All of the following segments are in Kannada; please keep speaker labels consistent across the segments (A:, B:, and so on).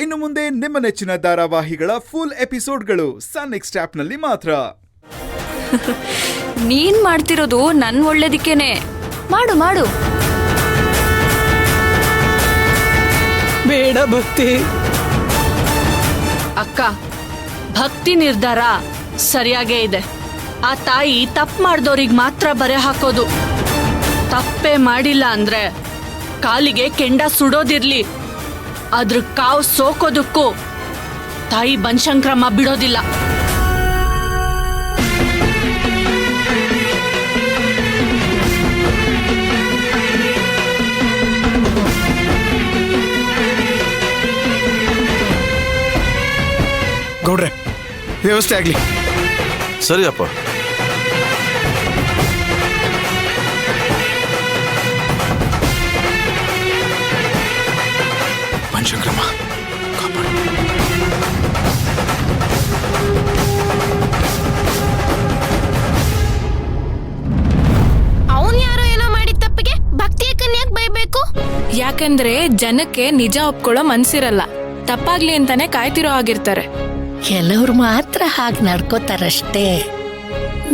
A: ಇನ್ನು ಮುಂದೆ ನಿಮ್ಮ ನೆಚ್ಚಿನ ಧಾರಾವಾಹಿಗಳ ಫುಲ್ ಎಪಿಸೋಡ್ಗಳು ಸನ್ ನೆಕ್ಸ್ಟ್ ಆಪ್ನಲ್ಲಿ ಮಾತ್ರ.
B: ನೀನ್ ಮಾಡ್ತಿರೋದು ನನ್ ಒಳ್ಳೇದಿಕ್ಕೇನೆ. ಮಾಡು ಮಾಡು.
C: ಬೇಡ ಭಕ್ತಿ.
D: ಅಕ್ಕ, ಭಕ್ತಿ ನಿರ್ಧಾರ ಸರಿಯಾಗೇ ಇದೆ. ಆ ತಾಯಿ ತಪ್ಪು ಮಾಡ್ದವ್ರಿಗೆ ಮಾತ್ರ ಬರೆ ಹಾಕೋದು. ತಪ್ಪೇ ಮಾಡಿಲ್ಲ ಅಂದ್ರೆ ಕಾಲಿಗೆ ಕೆಂಡ ಸುಡೋದಿರ್ಲಿ, ಅದ್ರ ಕಾವು ಸೋಕೋದಕ್ಕೂ ತಾಯಿ ಬನಶಂಕರಮ್ಮ ಬಿಡೋದಿಲ್ಲ.
E: ಗೌಡ್ರೆ, ವ್ಯವಸ್ಥೆ ಆಗ್ಲಿ.
F: ಸರಿಯಪ್ಪ.
E: ಬನಶಂಕರಮ್ಮ, ಕಾಪಾಡು.
G: ಅವನ್ ಯಾರೋ ಏನೋ ಮಾಡಿದ ತಪ್ಪಿಗೆ ಭಕ್ತಿಯ ಕನ್ಯಾಕ್ ಬೈಬೇಕು?
B: ಯಾಕಂದ್ರೆ ಜನಕ್ಕೆ ನಿಜ ಒಪ್ಕೊಳ್ಳೋ ಮನ್ಸಿರಲ್ಲ. ತಪ್ಪಾಗ್ಲಿ ಅಂತಾನೆ ಕಾಯ್ತಿರೋ ಆಗಿರ್ತಾರೆ.
C: ಕೆಲವ್ರು ಮಾತ್ರ ಹಾಗೆ ನಡ್ಕೋತಾರಷ್ಟೇ.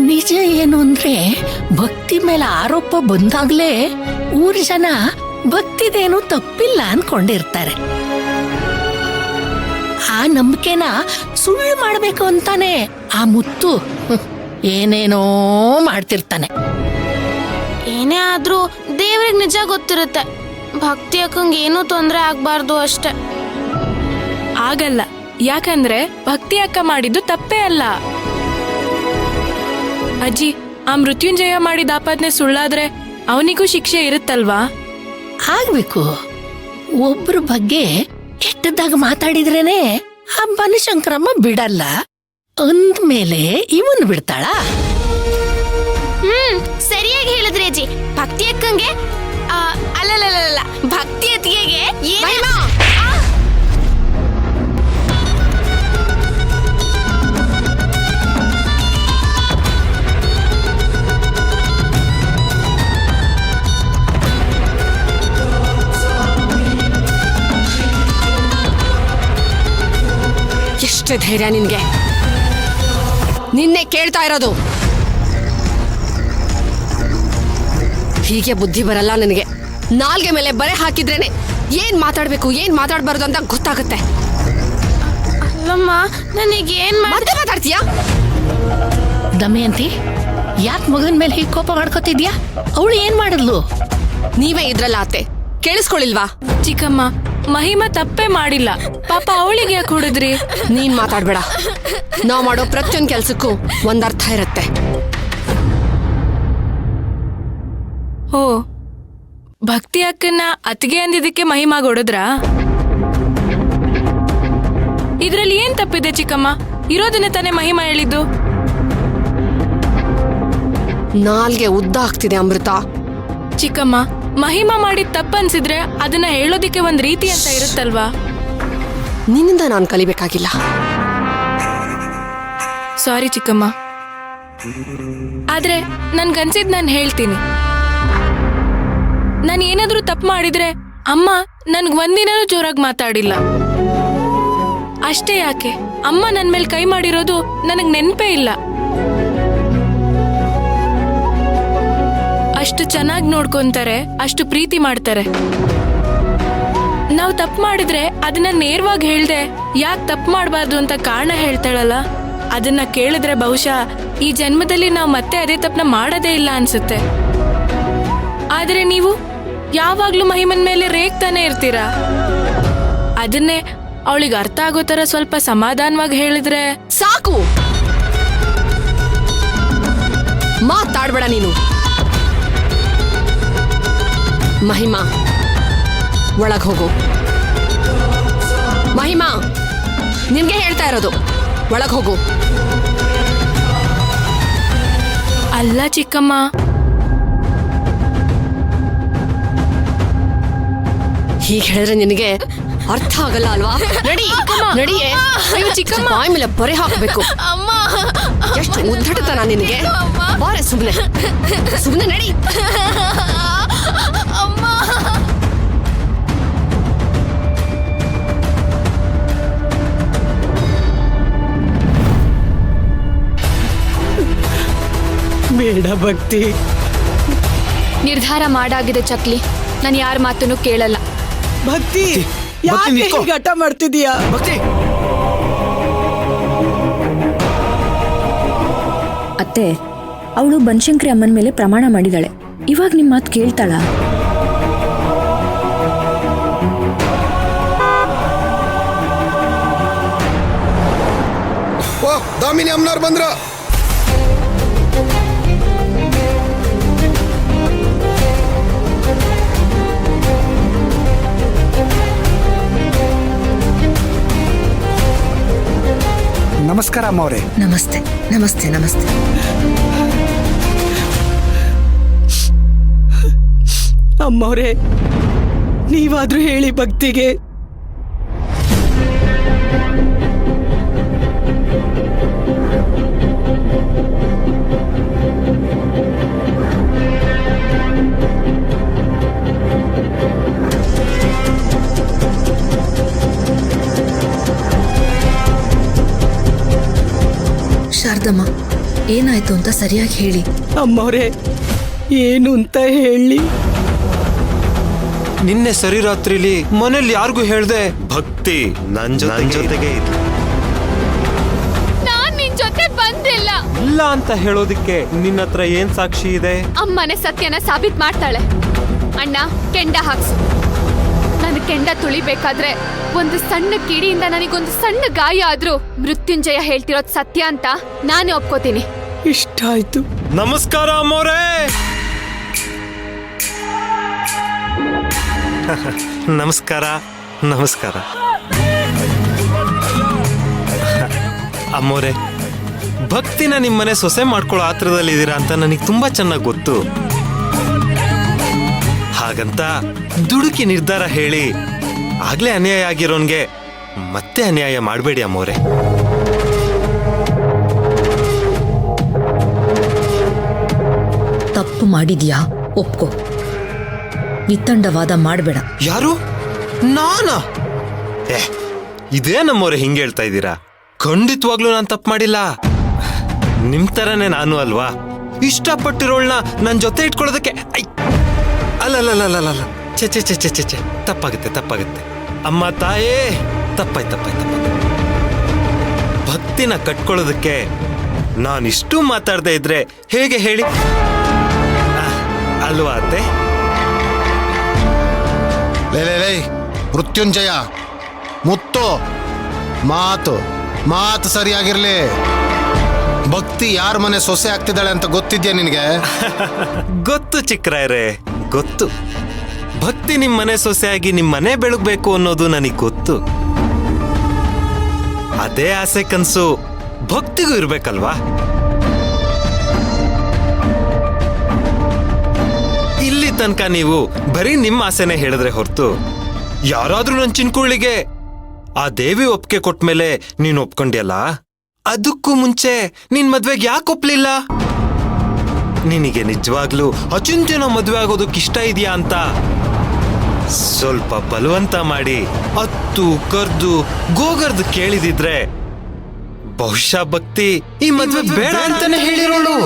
C: ನಿಜ ಏನು ಅಂದ್ರೆ ಭಕ್ತಿ ಮೇಲೆ ಆರೋಪ ಬಂದಾಗ್ಲೇ ಊರ್ ಜನ ಭಕ್ತಿದೇನು ತಪ್ಪಿಲ್ಲ ಅನ್ಕೊಂಡಿರ್ತಾರೆ. ಆ ನಂಬಿಕೆನ ಸುಳ್ಳು ಮಾಡ್ಬೇಕು ಅಂತಾನೆ ಆ ಮುತ್ತು ಏನೇನೋ ಮಾಡ್ತಿರ್ತಾನೆ.
G: ಏನೇ ಆದ್ರೂ ದೇವ್ರಿಗೆ ನಿಜ ಗೊತ್ತಿರುತ್ತೆ. ಭಕ್ತಿ ಅಕ್ಕಂಗೆ ಏನೂ ತೊಂದ್ರೆ ಆಗ್ಬಾರ್ದು ಅಷ್ಟೆ.
B: ಆಗಲ್ಲ. ಯಾಕಂದ್ರೆ ಭಕ್ತಿ ಅಕ್ಕ ಮಾಡಿದ್ದು ತಪ್ಪೇ ಅಲ್ಲ. ಅಜ್ಜಿ, ಆ ಮೃತ್ಯುಂಜಯ ಮಾಡಿದ ಆಪಾದನೆ ಸುಳ್ಳಾದ್ರೆ ಅವನಿಗೂ ಶಿಕ್ಷೆ ಇರುತ್ತಲ್ವಾ?
C: ಆಗ್ಬೇಕು. ಒಬ್ರ ಬಗ್ಗೆ ಕೆಟ್ಟದಾಗ ಮಾತಾಡಿದ್ರೇನೆ ಆ ಬನಶಂಕರಮ್ಮ ಬಿಡಲ್ಲ ಅಂದ್ಮೇಲೆ ಇವನ್ ಬಿಡ್ತಾಳ?
G: ಸರಿಯಾಗಿ ಹೇಳಿದ್ರಿ ಅಜ್ಜಿ. ಭಕ್ತಿ ಅಕ್ಕಂಗೆ ಅಲ್ಲಲ್ಲ, ಭಕ್ತಿ ಅತ್ತಿಗೆಗೆ
H: ಎಷ್ಟೇ ಧೈರ್ಯ ನಿನ್ಗೆ? ನಿನ್ನೆ ಕೇಳ್ತಾ ಇರೋದು. ಹೀಗೆ ಬುದ್ಧಿ ಬರಲ್ಲ ನನಗೆ. ನಾಲ್ಗೆ ಮೇಲೆ ಬರೆ ಹಾಕಿದ್ರೇನೆ ಏನ್ ಮಾತಾಡ್ಬೇಕು ಏನ್ ಮಾತಾಡ್ಬಾರ್ದು ಅಂತ ಗೊತ್ತಾಗುತ್ತೆ.
G: ಅಲ್ಲಮ್ಮ, ನನಗೇನ್
H: ಮತ್ತೆ ಮಾತಾಡ್ತೀಯಾ?
C: ದಮಯಂತಿ, ಯಾಕೆ ಮಗನ್ ಮೇಲೆ ಹೀಗೆ ಕೋಪ ಮಾಡ್ಕೋತಿದ್ಯಾ? ಅವಳು ಏನ್ ಮಾಡಿದ್ಲು?
H: ನೀವೇ ಇದ್ರಲ್ಲ ಅತ್ತೆ, ಕೇಳಿಸ್ಕೊಳ್ಳಿಲ್ವಾ?
B: ಚಿಕ್ಕಮ್ಮ, ಮಹಿಮಾ ತಪ್ಪೇ ಮಾಡಿಲ್ಲ. ಪಾಪ ಅವಳಿಗೆ ಯಾಕೆ ಹೊಡೆದ್ರಿ?
H: ನೀನ್ ಮಾತಾಡ್ಬೇಡ. ನಾವ್ ಮಾಡೋ ಪ್ರತಿಯೊಂದು ಕೆಲ್ಸಕ್ಕೂ ಒಂದರ್ಥ ಇರುತ್ತೆ.
B: ಓ, ಭಕ್ತಿ ಅಕ್ಕನ್ನ ಅತ್ತಿಗೆ ಅಂದಿದ್ದಕ್ಕೆ ಮಹಿಮಾಗ್ ಹೊಡೆದ್ರಾ? ಇದ್ರಲ್ಲಿ ಏನ್ ತಪ್ಪಿದೆ ಚಿಕ್ಕಮ್ಮ? ಇರೋದನ್ನೇ ತಾನೇ ಮಹಿಮಾ ಹೇಳಿದ್ದು.
H: ನಾಲ್ಗೆ ಉದ್ದ ಆಗ್ತಿದೆ ಅಮೃತ.
B: ಚಿಕ್ಕಮ್ಮ, ಮಹಿಮಾ ಮಾಡಿದ ತಪ್ಪನ್ಸಿದ್ರೆ ಅದನ್ನ ಹೇಳೋದಿಕ್ಕೆ ಒಂದ್ ರೀತಿ ಅಂತ ಇರುತ್ತಲ್ವಾ?
H: ನಿನ್ನಿಂದ ನಾನು ಕಲಿಬೇಕಾಗಿಲ್ಲ.
B: ಸಾರಿ ಚಿಕ್ಕಮ್ಮ. ಆದ್ರೆ ನನ್ಗನ್ಸಿದ್ ನಾನು ಹೇಳ್ತೀನಿ. ನಾನು ಏನಾದ್ರೂ ತಪ್ಪು ಮಾಡಿದ್ರೆ ಅಮ್ಮ ನನ್ಗ್ ಒಂದಿನೂ ಜೋರಾಗಿ ಮಾತಾಡಿಲ್ಲ. ಅಷ್ಟೇ ಯಾಕೆ, ಅಮ್ಮ ನನ್ ಮೇಲೆ ಕೈ ಮಾಡಿರೋದು ನನಗ್ ನೆನ್ಪೇ ಇಲ್ಲ. ಅಷ್ಟು ಚೆನ್ನಾಗಿ ನೋಡ್ಕೊಂತಾರೆ, ಅಷ್ಟು ಪ್ರೀತಿ ಮಾಡ್ತಾರೆ. ನಾವು ತಪ್ಪು ಮಾಡಿದ್ರೆ ಅದನ್ನ ನೇರವಾಗಿ ಹೇಳ್ದೆ ಯಾಕೆ ತಪ್ಪು ಮಾಡಬಾರ್ದು ಅಂತ ಕಾರಣ ಹೇಳ್ತಾಳಲ್ಲ, ಅದನ್ನ ಕೇಳಿದ್ರೆ ಬಹುಶಃ ಈ ಜನ್ಮದಲ್ಲಿ ನಾವು ಮತ್ತೆ ಅದೇ ತಪ್ಪನ ಮಾಡೋದೇ ಇಲ್ಲ ಅನ್ಸುತ್ತೆ. ಆದ್ರೆ ನೀವು ಯಾವಾಗ್ಲೂ ಮಹಿಮನ್ ಮೇಲೆ ರೇಗ್ತಾನೆ ಇರ್ತೀರಾ. ಅದನ್ನೇ ಅವಳಿಗೆ ಅರ್ಥ ಆಗೋ ತರ ಸ್ವಲ್ಪ ಸಮಾಧಾನವಾಗಿ ಹೇಳಿದ್ರೆ
H: ಸಾಕು. ಮಾತಾಡ್ಬೇಡ ನೀನು. ಮಹಿಮಾ, ಒಳಗ್ ಹೋಗು. ಮಹಿಮಾ, ನಿನ್ಗೆ ಹೇಳ್ತಾ ಇರೋದು, ಒಳಗ್ ಹೋಗು.
B: ಅಲ್ಲ ಚಿಕ್ಕಮ್ಮ,
H: ಹೀಗೆ ಹೇಳಿದ್ರೆ ನಿನಗೆ ಅರ್ಥ ಆಗಲ್ಲ ಅಲ್ವಾ? ನಡಿ ನಡಿಯೇ. ಚಿಕ್ಕಮ್ಮ ಬಾಯಿ ಮೇಲೆ ಬರೆ ಹಾಕಬೇಕು. ಎಷ್ಟು ಉದ್ದಟತನ ನಿನಗೆ. ಬಾರೆ ಸುಮ್ಮನೆ ಸುಮ್ಮನೆ ನಡಿ.
F: ಬೇಡ ಭಕ್ತಿ.
I: ನಿರ್ಧಾರ ಮಾಡಾಗಿದೆ ಚಕ್ಲಿ. ನಾನು ಯಾರ ಮಾತನ್ನು ಕೇಳಲ್ಲ.
F: ಭಕ್ತಿ
E: ಭಕ್ತಿ
F: ಯಾಕೆ
E: ನಿಂತ್ಕೋ.
F: ಹೀಗ್ ಹಠ ಮಾಡ್ತಿದೀಯಾ?
E: ಭಕ್ತಿ
J: ಅತ್ತೆ, ಅವಳು ಬನಶಂಕರಿ ಅಮ್ಮನ ಮೇಲೆ ಪ್ರಮಾಣ ಮಾಡಿದಾಳೆ. ಇವಾಗ ನಿಮ್ಮ ಮಾತು ಕೇಳ್ತಾಳ?
E: ಓ ದಾಮಿನಿ ಅಮ್ಮನವ್ರು ಬಂದ್ರು.
K: ನಮಸ್ಕಾರ ಅಮ್ಮವ್ರೆ.
J: ನಮಸ್ತೆ ನಮಸ್ತೆ ನಮಸ್ತೆ.
F: ಅಮ್ಮವ್ರೆ, ನೀವಾದ್ರೂ ಹೇಳಿ ಭಕ್ತಿಗೆ.
J: ಶಾರದಮ್ಮ, ಏನಾಯ್ತು ಅಂತ ಸರಿಯಾಗಿ ಹೇಳಿ.
F: ಅಮ್ಮವ್ರೆ, ಏನು ಅಂತ ಹೇಳಿ?
L: ನಿನ್ನೆ ಸರಿ ರಾತ್ರಿಲಿ ಮನೇಲಿ ಯಾರಿಗೂ ಹೇಳ್ದೆ ಭಕ್ತಿ ನನ್ ಜೊತೆಗೆ ಇದ್ಲು.
I: ನಾನ್ ನಿನ್ ಜೊತೆ ಬಂದಿಲ್ಲ.
L: ಇಲ್ಲ ಅಂತ ಹೇಳೋದಿಕ್ಕೆ ನಿನ್ನ ಹತ್ರ ಏನ್ ಸಾಕ್ಷಿ ಇದೆ?
I: ಅಮ್ಮನೆ ಸತ್ಯನ ಸಾಬೀತ್ ಮಾಡ್ತಾಳೆ. ಅಣ್ಣ, ಕೆಂಡ ಹಾಕ್ಸು. ನನ್ನ ಕೆಂಡ ತುಳಿಬೇಕಾದ್ರೆ ಒಂದು ಸಣ್ಣ ಕಿಡಿಯಿಂದ ನನಗೊಂದು ಸಣ್ಣ ಗಾಯ ಆದ್ರೂ ಮೃತ್ಯುಂಜಯ ಹೇಳ್ತಿರೋದ್ ಸತ್ಯ ಅಂತ ನಾನೇ ಒಪ್ಕೋತೀನಿ.
F: ಇಷ್ಟ ಆಯ್ತು.
L: ನಮಸ್ಕಾರ ಅಮ್ಮೋರೇ. ನಮಸ್ಕಾರ ನಮಸ್ಕಾರ ಅಮ್ಮೋರೆ. ಭಕ್ತಿನ ನಿಮ್ಮನೆ ಸೊಸೆ ಮಾಡ್ಕೊಳ್ಳೋ ಆತ್ರದಲ್ಲಿ ಇದ್ದೀರಾ ಅಂತ ನನಗೆ ತುಂಬಾ ಚೆನ್ನಾಗಿ ಗೊತ್ತು. ಹಾಗಂತ ದುಡುಕಿ ನಿರ್ಧಾರ ಹೇಳಿ ಆಗ್ಲೇ ಅನ್ಯಾಯ ಆಗಿರೋನ್ಗೆ ಮತ್ತೆ ಅನ್ಯಾಯ ಮಾಡಬೇಡಿ ಅಮ್ಮೋರೆ.
J: ತಪ್ಪು ಮಾಡಿದ್ಯಾ ಒಪ್ಕೋ. ನಿತ್ತಂಡವಾದ ಮಾಡಬೇಡ.
L: ಯಾರು? ನಾನಾ? ಇದೇ ನಮ್ಮೋರೆ ಹಿಂಗೆ ಹೇಳ್ತಾ ಇದ್ದೀರಾ? ಖಂಡಿತವಾಗ್ಲೂ ನಾನು ತಪ್ಪು ಮಾಡಿಲ್ಲ. ನಿಮ್ ತರನೇ ನಾನು ಅಲ್ವಾ? ಇಷ್ಟಪಟ್ಟಿರೋಳ್ನ ನನ್ ಜೊತೆ ಇಟ್ಕೊಳ್ಳೋದಕ್ಕೆ ಅಲ್ಲಲ್ಲ ಚೆ ಚೆ ಚೆ ಚೆ ಚೆ ಚೆ ತಪ್ಪಾಗುತ್ತೆ. ಅಮ್ಮ ತಾಯೇ, ತಪ್ಪಾಯ್ತು. ಭಕ್ತಿನ ಕಟ್ಕೊಳ್ಳೋದಕ್ಕೆ ನಾನಿಷ್ಟು ಮಾತಾಡದೆ ಇದ್ರೆ ಹೇಗೆ ಹೇಳಿ? ಅಲ್ವಾ ಅತ್ತೆ?
E: ಲೇ ಮೃತ್ಯುಂಜಯ, ಮುತ್ತು, ಮಾತು ಸರಿಯಾಗಿರ್ಲಿ. ಭಕ್ತಿ ಯಾರ ಮನೆ ಸೊಸೆ ಆಗ್ತಿದ್ದಾಳೆ ಅಂತ ಗೊತ್ತಿದ್ಯಾ ನಿನಗೆ?
L: ಗೊತ್ತು ಚಿಕ್ಕರಾಯರೇ, ಗೊತ್ತು. ಭಕ್ತಿ ನಿಮ್ ಮನೆ ಸೊಸೆಯಾಗಿ ನಿಮ್ ಮನೆ ಬೆಳಗ್ಬೇಕು ಅನ್ನೋದು ನನಗ್ ಗೊತ್ತು. ಅದೇ ಆಸೆ ಕನ್ಸು ಭಕ್ತಿಗೂ ಇರ್ಬೇಕಲ್ವಾ? ಇಲ್ಲಿ ತನಕ ನೀವು ಬರೀ ನಿಮ್ಮ ಆಸೆನೆ ಹೇಳಿದ್ರೆ ಹೊರತು ಯಾರಾದ್ರೂ ನನ್ ಚಿನ್ಕುಳಿಗೆ ಆ ದೇವಿ ಒಪ್ಪಿಗೆ ಕೊಟ್ಮೇಲೆ ನೀನ್ ಒಪ್ಕೊಂಡ್ಯಲ್ಲ, ಅದಕ್ಕೂ ಮುಂಚೆ ನಿನ್ ಮದ್ವೆಗೆ ಯಾಕೆ ಒಪ್ಲಿಲ್ಲ? ನಿನಗೆ ನಿಜವಾಗ್ಲೂ ಅಚಿಂತ್ಯನ ಮದ್ವೆ ಆಗೋದಕ್ಕೆ ಇಷ್ಟ ಇದೆಯಾ ಅಂತ ಸ್ವಲ್ಪ ಬಲವಂತ ಮಾಡಿ ಅತ್ತು ಕರ್ದು ಗೋಗರ್ದು ಕೇಳಿದಿದ್ರೆ ಬಹುಶಃ ಭಕ್ತಿ ಈ ಮದ್ವೆ ಬೇಡ ಅಂತಾನೆ ಹೇಳಿರೋಳು.